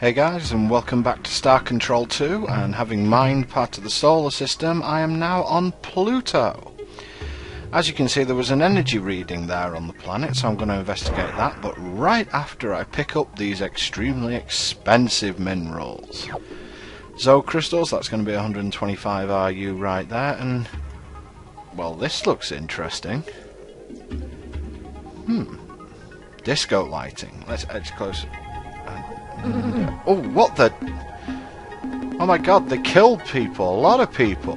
Hey guys, and welcome back to Star Control 2, and having mined part of the solar system, I am now on Pluto. As you can see, there was an energy reading there on the planet, so I'm going to investigate that, but right after I pick up these extremely expensive minerals. Zo crystals, that's going to be 125 RU right there, and well, this looks interesting. Disco lighting. Let's edge closer. Oh, what the... Oh my god, they killed people. A lot of people.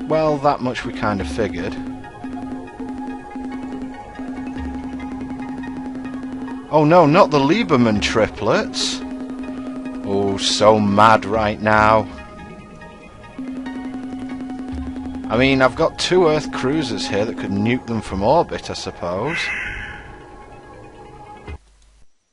Well, that much we kind of figured. Oh no, not the Lieberman triplets. Oh, so mad right now. I mean, I've got 2 Earth cruisers here that could nuke them from orbit, I suppose.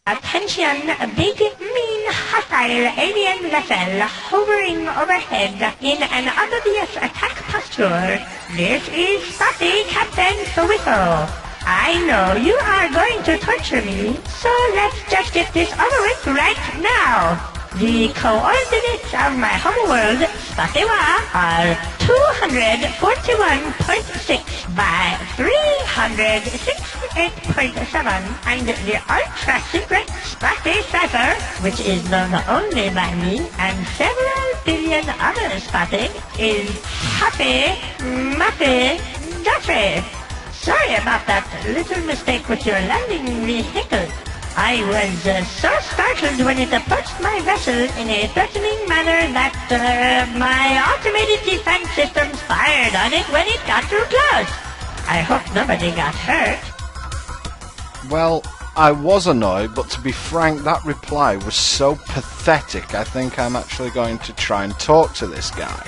Attention, a big, mean, hostile alien vessel hovering overhead in an obvious attack posture. This is Spotty Captain Fwiffo. I know you are going to torture me, so let's just get this over with right now. The coordinates of my homeworld, Spatiwa, are 241.6 by 368.7, and the ultra-secret Spatty Cipher, which is known only by me and several billion other Spatty, is Happy Muffy Duffy. Sorry about that little mistake with your landing vehicle. I was so startled when it approached my vessel in a threatening manner that my automated defense systems fired on it when it got too close. I hope nobody got hurt. Well, I was annoyed, but to be frank, that reply was so pathetic, I think I'm actually going to try and talk to this guy.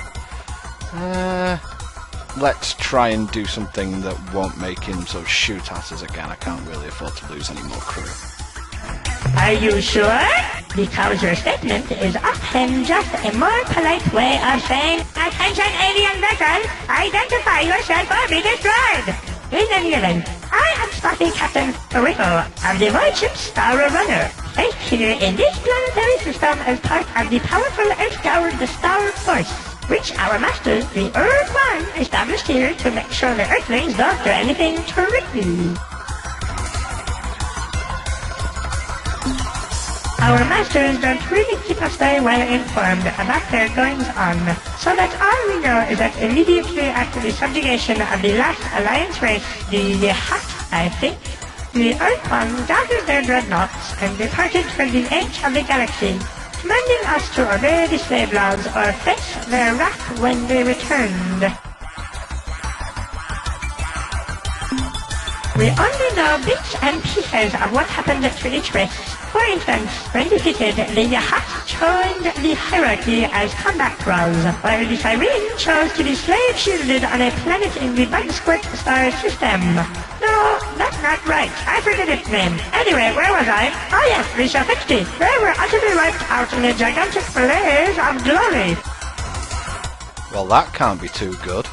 Let's try and do something that won't make him sort of shoot at us again. I can't really afford to lose any more crew. Are you sure? Because your statement is often just a more polite way of saying, "Attention alien vessel, identify yourself or be destroyed." In any event, I am Spotty Captain Fwiffo of the void ship Star Runner, placed here in this planetary system as part of the powerful Earth-powered Star Force, which our master, the Ur-Quan, established here to make sure the Earthlings don't do anything tricky. Our masters don't really keep us very well informed about their goings-on, so that all we know is that immediately after the subjugation of the last Alliance race, the Hut, I think, the Ur-Quan gathered their dreadnoughts and departed for the edge of the galaxy, commanding us to obey the slave laws or face their wrath when they returned. We only know bits and pieces of what happened to each race. For instance, when defeated, the Yahat joined the hierarchy as combat thralls, while the Cyrene chose to be slave-shielded on a planet in the Bug Squirt star system. No, that's not right. I forget its name. Anyway, where was I? Oh yes, the Shafixti. They were utterly wiped out in a gigantic blaze of glory. Well, that can't be too good.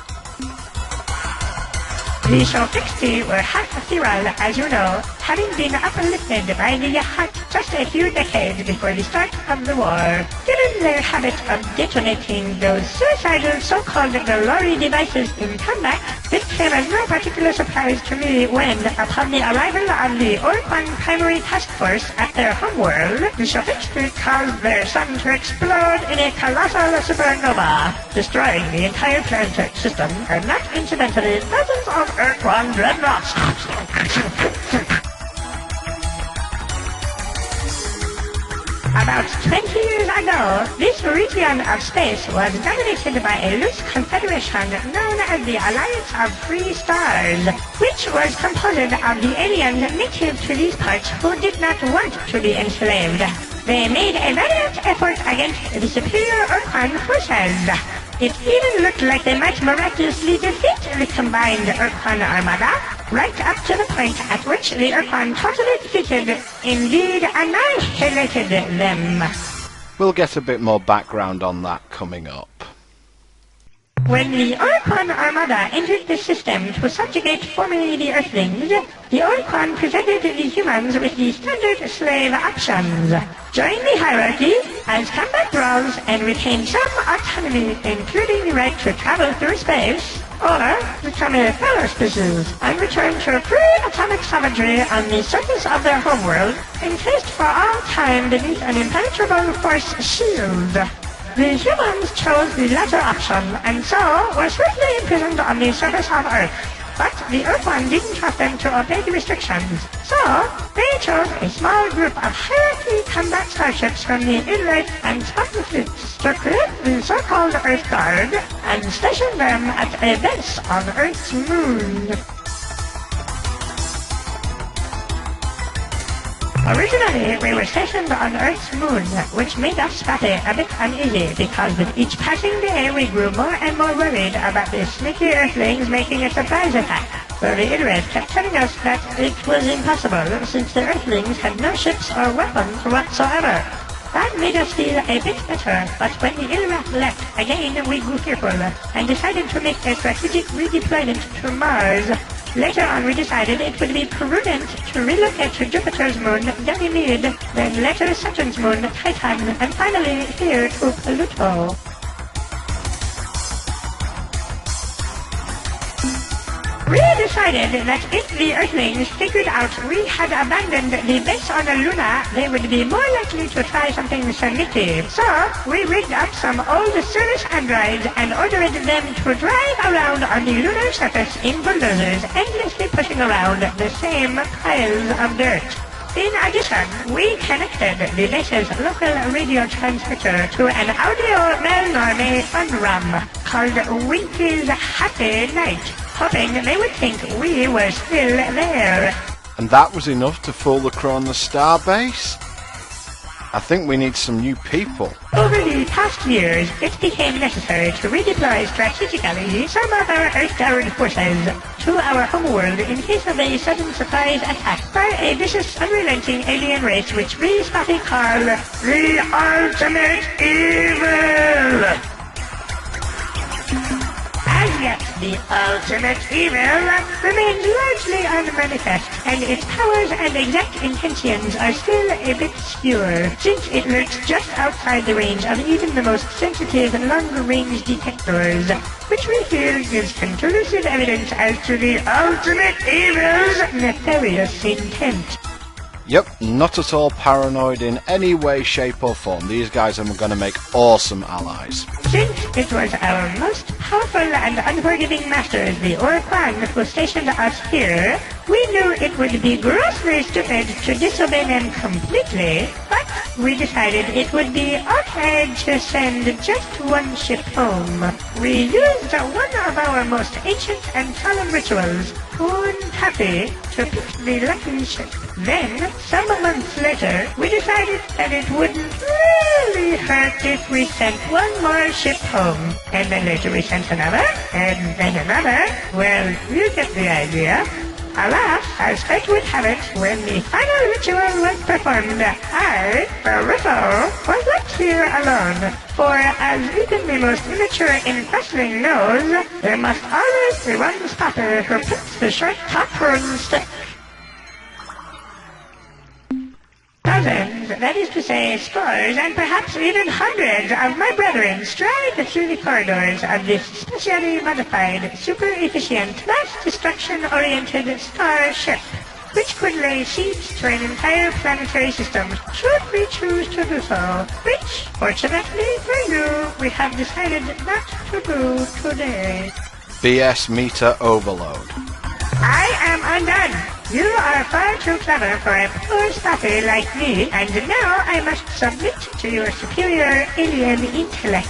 The Shafixti were half ethereal, as you know, having been uplifted by the Yahat just a few decades before the start of the war. Given their habit of detonating those suicidal so-called glory devices in combat, this came as no particular surprise to me when, upon the arrival of the Ur-Quan Primary Task Force at their homeworld, the Shafixti caused their sun to explode in a colossal supernova, destroying the entire planetary system, and not incidentally dozens of Ur-Quan dreadnoughts. About 20 years ago, this region of space was dominated by a loose confederation known as the Alliance of Free Stars, which was composed of the aliens native to these parts who did not want to be enslaved. They made a valiant effort against the superior Ur-Quan forces. It even looked like they might miraculously defeat the combined Ur-Quan armada, right up to the point at which the Ur-Quan totally defeated, indeed annihilated them. We'll get a bit more background on that coming up. When the Ur-Quan armada entered the system to subjugate formerly the Earthlings, the Ur-Quan presented the humans with the standard slave options. Join the hierarchy as combat brawls and retain some autonomy, including the right to travel through space, or become a fellow species and return to pre-atomic savagery on the surface of their homeworld, encased for all time beneath an impenetrable force shield. The humans chose the latter option, and so were swiftly imprisoned on the surface of Earth. But the Ur-Quan didn't trust them to obey the restrictions, so they chose a small group of hierarchy combat starships from the Inlet and Spartan fleets to create the so-called Earth Guard and station them at a base on Earth's moon. Originally, we were stationed on Earth's moon, which made us spotty a bit uneasy because with each passing day we grew more and more worried about the sneaky Earthlings making a surprise attack. But the Illrith kept telling us that it was impossible since the Earthlings had no ships or weapons whatsoever. That made us feel a bit better, but when the Illrith left, again we grew fearful and decided to make a strategic redeployment to Mars. Later on we decided it would be prudent to relocate to Jupiter's moon, Ganymede, then later Saturn's moon, Titan, and finally here to Pluto. We decided that if the Earthlings figured out we had abandoned the base on Luna, they would be more likely to try something sneaky. So, we rigged up some old service androids and ordered them to drive around on the lunar surface in bulldozers, endlessly pushing around the same piles of dirt. In addition, we connected the base's local radio transmitter to an audio malnorme fun-rum called Winky's Happy Night, hoping they would think we were still there. And that was enough to fool the crew on the starbase? I think we need some new people. Over the past years, it became necessary to redeploy strategically some of our Earth-powered forces to our homeworld in case of a sudden surprise attack by a vicious, unrelenting alien race which we spotty call the Ultimate Evil. As yet, the ultimate evil remains largely unmanifest, and its powers and exact intentions are still a bit obscure, since it lurks just outside the range of even the most sensitive long-range detectors, which we feel gives conclusive evidence as to the ultimate evil's nefarious intent. Yep, not at all paranoid in any way, shape or form. These guys are going to make awesome allies. Since it was our most powerful and unforgiving masters, the Ur-Quan, who stationed us here, we knew it would be grossly stupid to disobey them completely, but we decided it would be okay to send just one ship home. We used one of our most ancient and solemn rituals, Poon Taffy, to pick the lucky ship. Then, some months later, we decided that it wouldn't really hurt if we sent one more ship home. And then later we sent another, and then another. Well, you get the idea. Alas, as fate would have it, when the final ritual was performed, I, Fwiffo, was left here alone. For, as even the most immature in wrestling knows, there must always be one spotter who puts the short top first. Dozens, that is to say scores, and perhaps even hundreds of my brethren stride through the corridors of this specially modified, super-efficient, mass-destruction-oriented starship, which could lay siege to an entire planetary system should we choose to do so, which, fortunately for you, we have decided not to do today. BS meter overload. I am undone. You are far too clever for a poor spotter like me, and now I must submit to your superior alien intellect.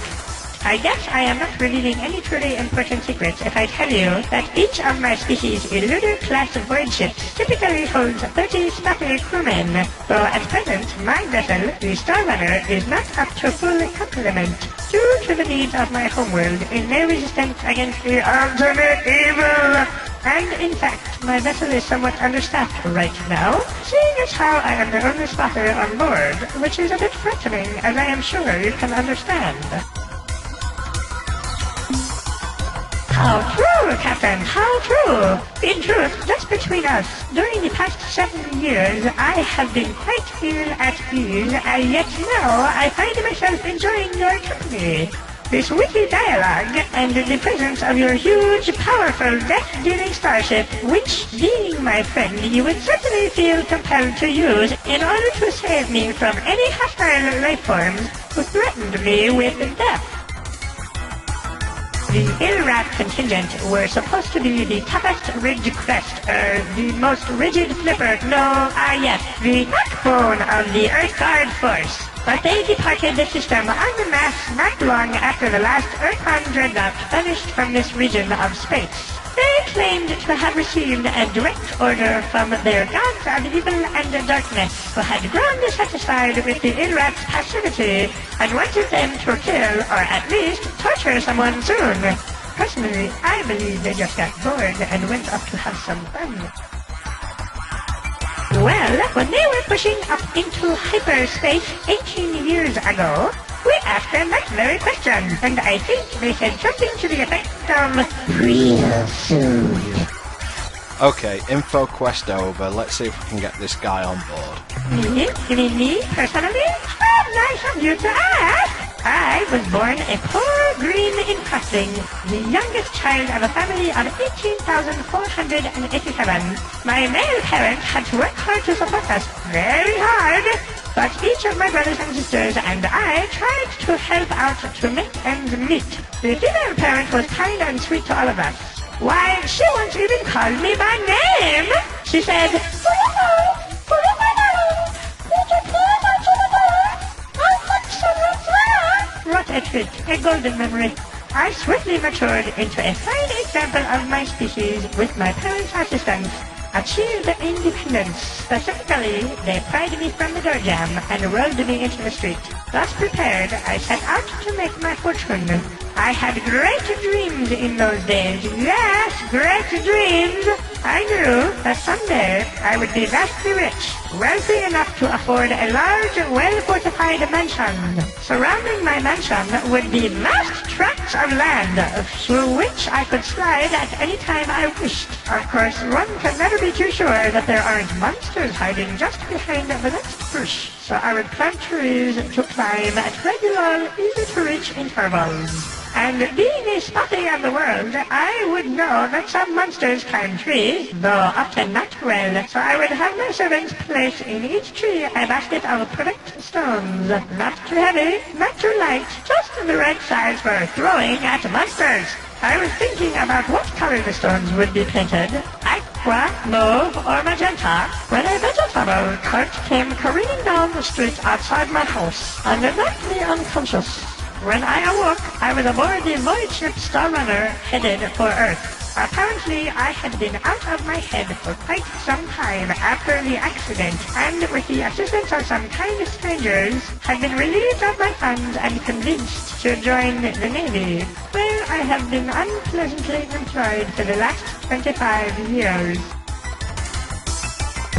I guess I am not revealing any truly important secrets if I tell you that each of my species' Lunar-class void ships typically holds 30 spotter crewmen, though at present my vessel, the Star Runner, is not up to full complement, due to the needs of my homeworld in their resistance against the ultimate evil. And in fact, my vessel is somewhat understaffed right now, seeing as how I am the only spotter on board, which is a bit frightening, as I am sure you can understand. How true, Captain, how true! In truth, just between us, during the past 7 years, I have been quite ill at ease, and yet now I find myself enjoying your company. This witty dialogue, and the presence of your huge, powerful, death-dealing starship, which, being my friend, you would certainly feel compelled to use in order to save me from any hostile life forms who threatened me with death. The Ur-Rat contingent were supposed to be the toughest ridge crest, the most rigid flipper, yes, the backbone of the Earth Guard force. But they departed the system en masse not long after the last Ur-Quan dreadnought vanished from this region of space. They claimed to have received a direct order from their gods of evil and darkness, who had grown dissatisfied with the Ur-Rat's passivity and wanted them to kill, or at least torture someone soon. Personally, I believe they just got bored and went off to have some fun. Well, when they were pushing up into hyperspace 18 years ago, we asked them that very question, and I think they said something to the effect of, real soon. Okay, info quest over. Let's see if we can get this guy on board. Me? You mean me, personally? Oh, nice of you to ask! I was born a poor green incrusting, the youngest child of a family of 18,487. My male parents had to work hard to support us, very hard, but each of my brothers and sisters and I tried to help out to make ends meet. The female parent was kind and sweet to all of us. Why, she once even called me by name. She said, what a treat, a golden memory. I swiftly matured into a fine example of my species with my parents' assistance. Achieved independence. Specifically, they pried me from the door jam and rolled me into the street. Thus prepared, I set out to make my fortune. I had great dreams in those days. Yes, great dreams. I knew that someday I would be vastly rich, wealthy enough to afford a large, well-fortified mansion. Surrounding my mansion would be vast tracts of land, through which I could slide at any time I wished. Of course, one can never be too sure that there aren't monsters hiding just behind the next bush. So I would plant trees to climb at regular, easy-to-reach intervals. And being a spotty of the world, I would know that some monsters climb trees, though often not well, so I would have my servants place in each tree a basket of perfect stones. Not too heavy, not too light, just the right size for throwing at monsters. I was thinking about what color the stones would be painted, aqua, mauve, or magenta, when a vegetable cart came careening down the street outside my house, and knocked me unconscious. When I awoke, I was aboard the void ship Star Runner, headed for Earth. Apparently, I had been out of my head for quite some time after the accident, and with the assistance of some kind strangers, had been relieved of my funds and convinced to join the Navy, where I have been unpleasantly employed for the last 25 years.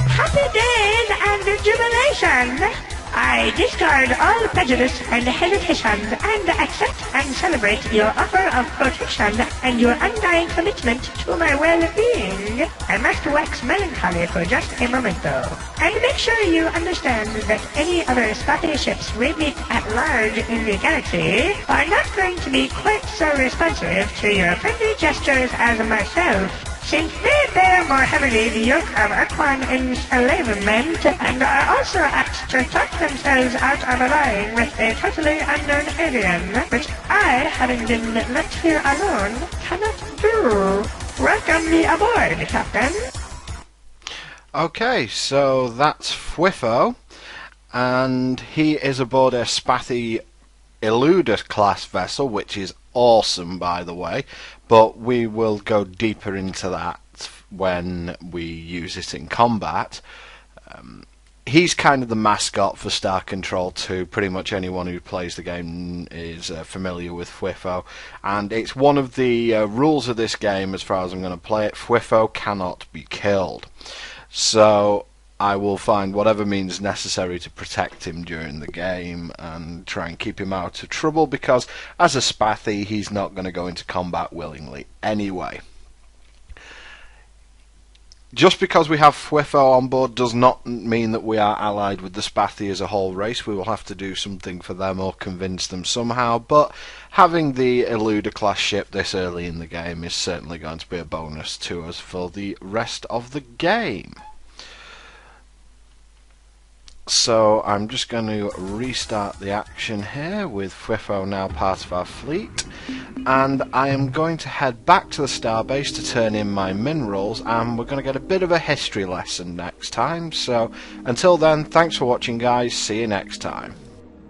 Happy days and jubilation! I discard all prejudice and hesitations and accept and celebrate your offer of protection and your undying commitment to my well-being. I must wax melancholy for just a moment though, and make sure you understand that any other spotty ships we meet at large in the galaxy are not going to be quite so responsive to your friendly gestures as myself, since they bear more heavily the yoke of Ur-Quan enslavement and are also apt to talk themselves out of allying with a totally unknown alien, which I, having been left here alone, cannot do. Welcome me aboard, Captain. Okay, so that's Fwiffo, and he is aboard a Spathy Eluder class vessel, which is awesome, by the way, but we will go deeper into that when we use it in combat. He's kind of the mascot for Star Control 2. Pretty much anyone who plays the game is familiar with Fwiffo, and it's one of the rules of this game, as far as I'm going to play it: Fwiffo cannot be killed. So I will find whatever means necessary to protect him during the game and try and keep him out of trouble, because as a Spathy he's not going to go into combat willingly anyway. Just because we have Fwiffo on board does not mean that we are allied with the Spathy as a whole race. We will have to do something for them or convince them somehow, but having the Eluder class ship this early in the game is certainly going to be a bonus to us for the rest of the game. So I'm just going to restart the action here with Fwiffo now part of our fleet, and I am going to head back to the starbase to turn in my minerals, and we're going to get a bit of a history lesson next time. So until then, thanks for watching guys, see you next time.